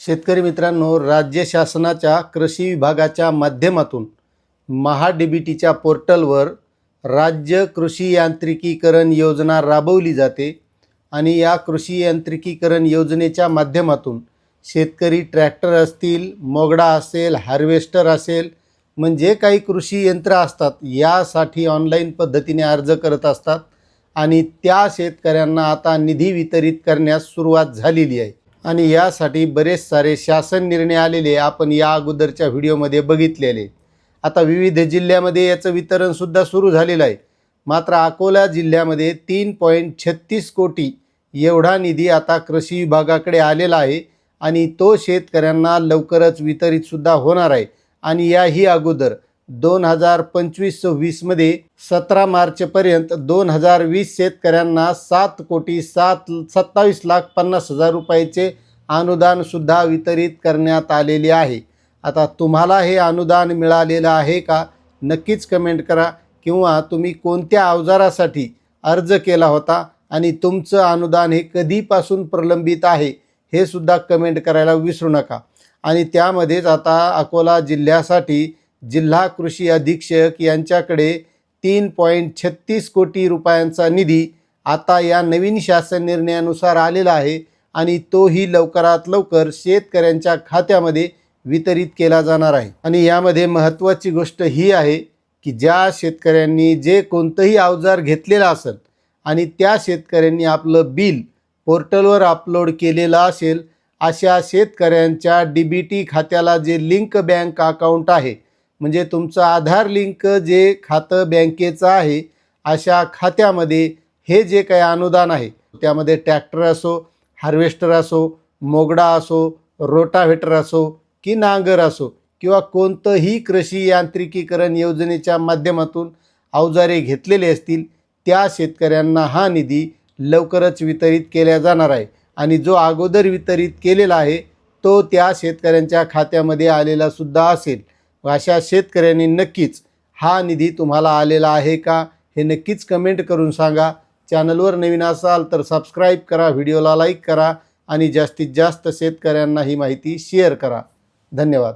शेतकरी मित्रांनो, राज्य शासनाच्या कृषी विभागाच्या माध्यमातून महा-डी-बी-टीच्या पोर्टलवर राज्य कृषी यांत्रिकीकरण योजना राबवली जाते आणि या कृषी यांत्रिकीकरण योजनेच्या माध्यमातून शेतकरी ट्रॅक्टर असतील, मोगडा असेल, हार्वेस्टर असेल, म्हणजे काही कृषी यंत्र असतात यासाठी ऑनलाईन पद्धतीने अर्ज करत असतात आणि त्या शेतकऱ्यांना आता निधी वितरित करण्यास सुरुवात झालेली आहे आणि यासाठी बरेच सारे शासन निर्णय आलेले आपण या अगोदरच्या व्हिडिओमध्ये बघितलेले। आता विविध जिल्ह्यामध्ये याचं वितरणसुद्धा सुरू झालेलं आहे। मात्र अकोला जिल्ह्यामध्ये 3.36 कोटी एवढा निधी आता कृषी विभागाकडे आलेला आहे आणि तो शेतकऱ्यांना लवकरच वितरितसुद्धा होणार आहे आणि याही अगोदर 2025-26 मध्ये 17 मार्चपर्यंत 2020 शेतकऱ्यांना 7,27,50,000 रुपयाचे अनुदानसुद्धा वितरित करण्यात आलेले आहे। आता तुम्हाला हे अनुदान मिळालेलं आहे का नक्कीच कमेंट करा, किंवा तुम्ही कोणत्या अवजारासाठी अर्ज केला होता आणि तुमचं अनुदान हे कधीपासून प्रलंबित आहे हे सुद्धा कमेंट करायला विसरू नका। आणि त्यामध्येच आता अकोला जिल्ह्यासाठी जिल्हा कृषी अधीक्षक यांच्याकडे 3.36 कोटी रुपयांचा निधी आता या नवीन शासन निर्णयानुसार आलेला आहे आणि तोही लवकरात लवकर शेतकऱ्यांच्या खात्यामध्ये वितरित केला जाणार आहे। आणि यामध्ये महत्त्वाची गोष्ट ही आहे की ज्या शेतकऱ्यांनी जे कोणतंही अवजार घेतलेलं असेल आणि त्या शेतकऱ्यांनी आपलं बिल पोर्टलवर अपलोड केलेलं असेल, अशा शेतकऱ्यांच्या डी-बी-टी खात्याला जे लिंक बँक अकाउंट आहे, म्हणजे तुमचं आधार लिंक जे खातं बँकेचं आहे, अशा खात्यामध्ये हे जे काही अनुदान आहे त्यामध्ये ट्रॅक्टर असो, हार्वेस्टर असो, मोगडा असो, रोटाव्हेटर असो की नांगर असो किंवा कोणतंही कृषी यांत्रिकीकरण योजनेच्या माध्यमातून अवजारे घेतलेले असतील, त्या शेतकऱ्यांना हा निधी लवकरच वितरित केला जाणार आहे आणि जो अगोदर वितरित केलेला आहे तो त्या शेतकऱ्यांच्या खात्यामध्ये आलेला सुद्धा असेल। अशा शेतकऱ्यांनी नक्कीच हा निधी तुम्हाला आलेला आहे का हे नक्कीच कमेंट करून सांगा। चॅनलवर नवीन असाल तर सबस्क्राईब करा, व्हिडिओला लाईक करा आणि जास्तीत जास्त शेतकऱ्यांना ही माहिती शेअर करा। धन्यवाद।